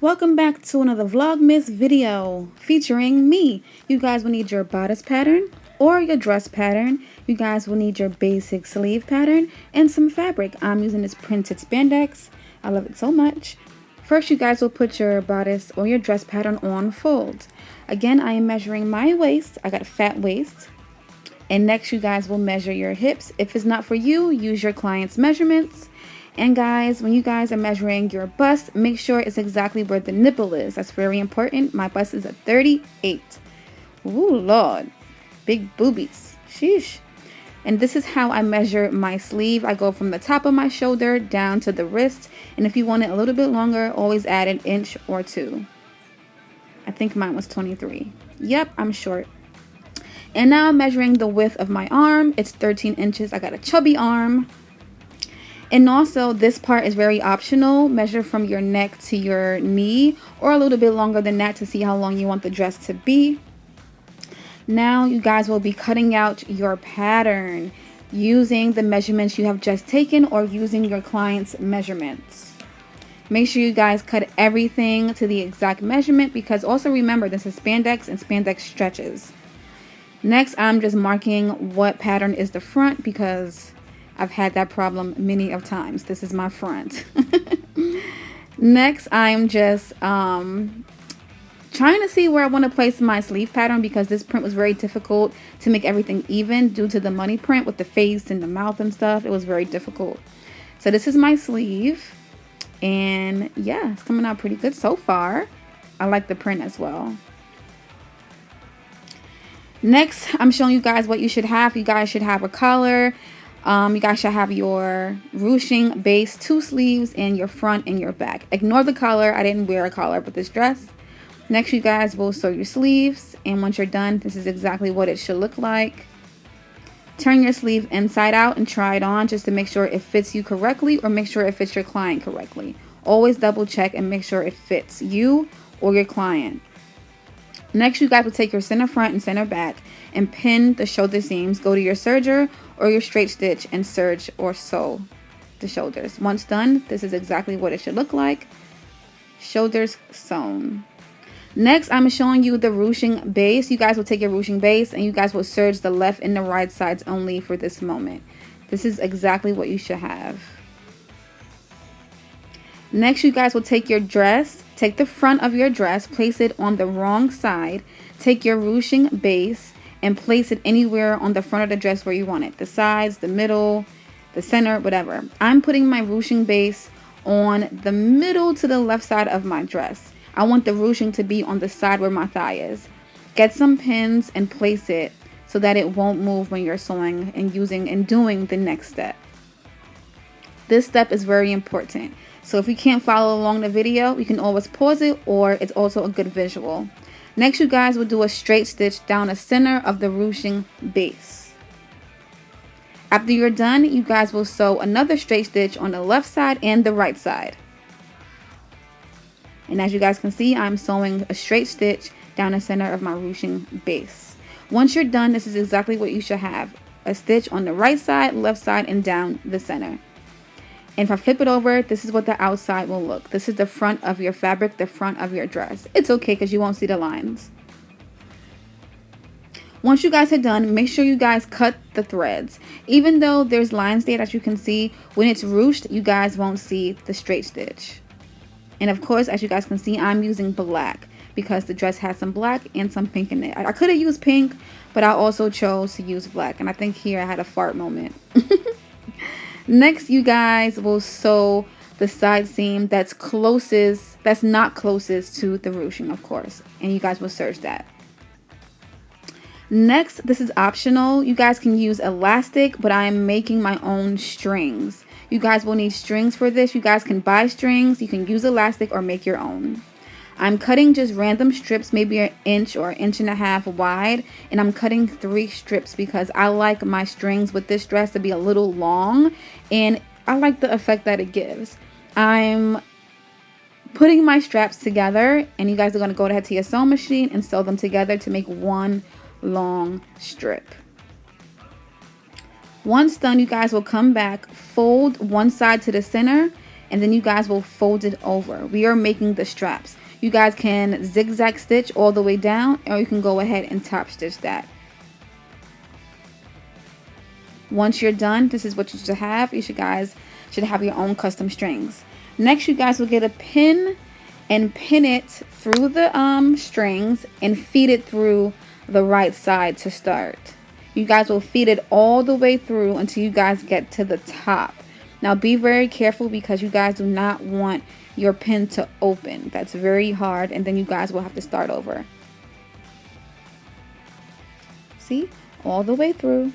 Welcome back to another Vlogmas video featuring me. You guys will need your bodice pattern or your dress pattern. You guys will need your basic sleeve pattern and some fabric. I'm using this printed spandex. I love it so much. First, you guys will put your bodice or your dress pattern on fold. Again, I am measuring my waist. I got a fat waist. And next, you guys will measure your hips. If it's not for you, use your client's measurements. And guys, when you guys are measuring your bust, make sure it's exactly where the nipple is. That's very important. My bust is a 38. Ooh, Lord. Big boobies. Sheesh. And this is how I measure my sleeve. I go from the top of my shoulder down to the wrist. And if you want it a little bit longer, always add an inch or two. I think mine was 23. Yep, I'm short. And now I'm measuring the width of my arm. It's 13 inches. I got a chubby arm. And also, this part is very optional. Measure from your neck to your knee or a little bit longer than that to see how long you want the dress to be. Now, you guys will be cutting out your pattern using the measurements you have just taken or using your client's measurements. Make sure you guys cut everything to the exact measurement because also remember, this is spandex and spandex stretches. Next, I'm just marking what pattern is the front because I've had that problem many of times. This is my front. Next, I'm just trying to see where I want to place my sleeve pattern because this print was very difficult to make everything even due to the money print with the face and the mouth and stuff. It was very difficult. So this is my sleeve. And yeah, it's coming out pretty good so far. I like the print as well. Next, I'm showing you guys what you should have. You guys should have a collar. You guys should have your ruching base, 2 sleeves, and your front and your back. Ignore the collar. I didn't wear a collar with this dress. Next, you guys will sew your sleeves. And once you're done, this is exactly what it should look like. Turn your sleeve inside out and try it on just to make sure it fits you correctly or make sure it fits your client correctly. Always double check and make sure it fits you or your client. Next, you guys will take your center front and center back and pin the shoulder seams. Go to your serger or your straight stitch and serge or sew the shoulders. Once done, this is exactly what it should look like. Shoulders sewn. Next, I'm showing you the ruching base. You guys will take your ruching base and you guys will serge the left and the right sides only for this moment. This is exactly what you should have. Next, you guys will take your dress. Take the front of your dress, place it on the wrong side. Take your ruching base and place it anywhere on the front of the dress where you want it. The sides, the middle, the center, whatever. I'm putting my ruching base on the middle to the left side of my dress. I want the ruching to be on the side where my thigh is. Get some pins and place it so that it won't move when you're sewing and using and doing the next step. This step is very important. So if you can't follow along the video, you can always pause it or it's also a good visual. Next, you guys will do a straight stitch down the center of the ruching base. After you're done, you guys will sew another straight stitch on the left side and the right side. And as you guys can see, I'm sewing a straight stitch down the center of my ruching base. Once you're done, this is exactly what you should have. A stitch on the right side, left side, and down the center. And if I flip it over, this is what the outside will look. This is the front of your fabric, the front of your dress. It's okay because you won't see the lines. Once you guys are done, make sure you guys cut the threads. Even though there's lines there that you can see, when it's ruched, you guys won't see the straight stitch. And of course, as you guys can see, I'm using black because the dress has some black and some pink in it. I could have used pink, but I also chose to use black. And I think here I had a fart moment. Next, you guys will sew the side seam that's not closest to the ruching, of course. And you guys will serge that. Next, this is optional. You guys can use elastic, but I am making my own strings. You guys will need strings for this. You guys can buy strings. You can use elastic or make your own. I'm cutting just random strips, maybe an inch or 1.5 inches wide. And I'm cutting 3 strips because I like my strings with this dress to be a little long. And I like the effect that it gives. I'm putting my straps together. And you guys are going to go ahead to your sewing machine and sew them together to make one long strip. Once done, you guys will come back, fold one side to the center, and then you guys will fold it over. We are making the straps. You guys can zigzag stitch all the way down, or you can go ahead and top stitch that. Once you're done, this is what you should have. You guys should have your own custom strings. Next, you guys will get a pin and pin it through the strings and feed it through the right side to start. You guys will feed it all the way through until you guys get to the top. Now be very careful because you guys do not want your pin to open. That's very hard, and then you guys will have to start over. See, all the way through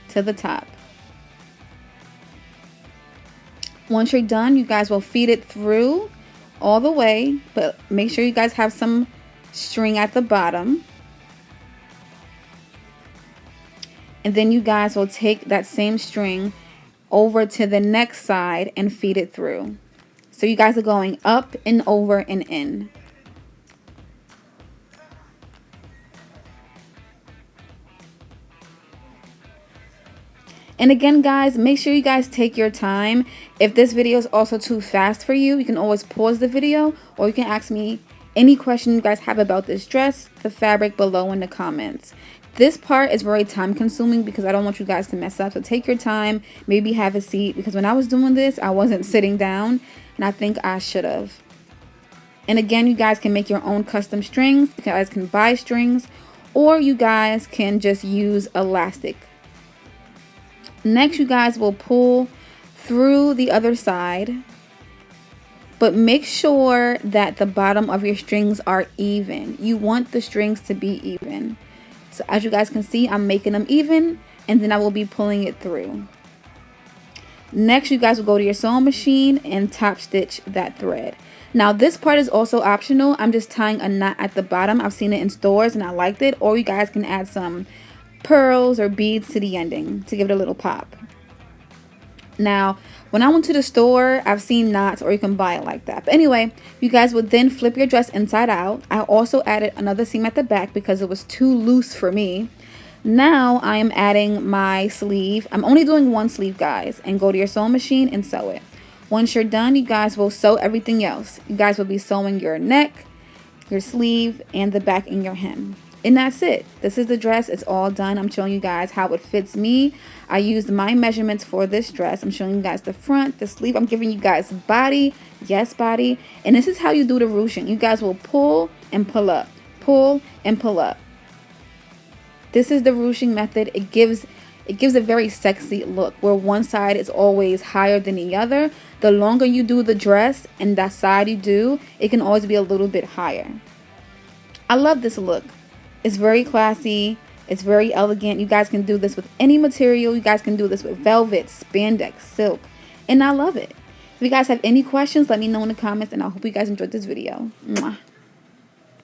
to the top. Once you're done, you guys will feed it through all the way, but make sure you guys have some string at the bottom. And then you guys will take that same string over to the next side and feed it through. So you guys are going up and over and in. And again, guys, make sure you guys take your time. If this video is also too fast for you, you can always pause the video, or you can ask me any question you guys have about this dress, the fabric, below in the comments. This part is very time consuming because I don't want you guys to mess up. So take your time, maybe have a seat, because when I was doing this, I wasn't sitting down, and I think I should have. And again, you guys can make your own custom strings. You guys can buy strings, or you guys can just use elastic. Next, you guys will pull through the other side, but make sure that the bottom of your strings are even. You want the strings to be even. So as you guys can see, I'm making them even, and then I will be pulling it through. Next, you guys will go to your sewing machine and top stitch that thread. Now this part is also optional. I'm just tying a knot at the bottom. I've seen it in stores and I liked it, or you guys can add some pearls or beads to the ending to give it a little pop. Now when I went to the store, I've seen knots, or you can buy it like that. But anyway, you guys would then flip your dress inside out. I also added another seam at the back because it was too loose for me. Now I am adding my sleeve. I'm only doing one sleeve, guys, and go to your sewing machine and sew it. Once you're done, you guys will sew everything else. You guys will be sewing your neck, your sleeve, and the back in your hem. And that's it. This is the dress. It's all done. I'm showing you guys how it fits me. I used my measurements for this dress. I'm showing you guys the front, the sleeve. I'm giving you guys body. Yes, body. And this is how you do the ruching. You guys will pull and pull up. Pull and pull up. This is the ruching method. It gives a very sexy look where one side is always higher than the other. The longer you do the dress and that side you do, it can always be a little bit higher. I love this look. It's very classy. It's very elegant. You guys can do this with any material. You guys can do this with velvet, spandex, silk, and I love it. If you guys have any questions, let me know in the comments, and I hope you guys enjoyed this video. Mwah.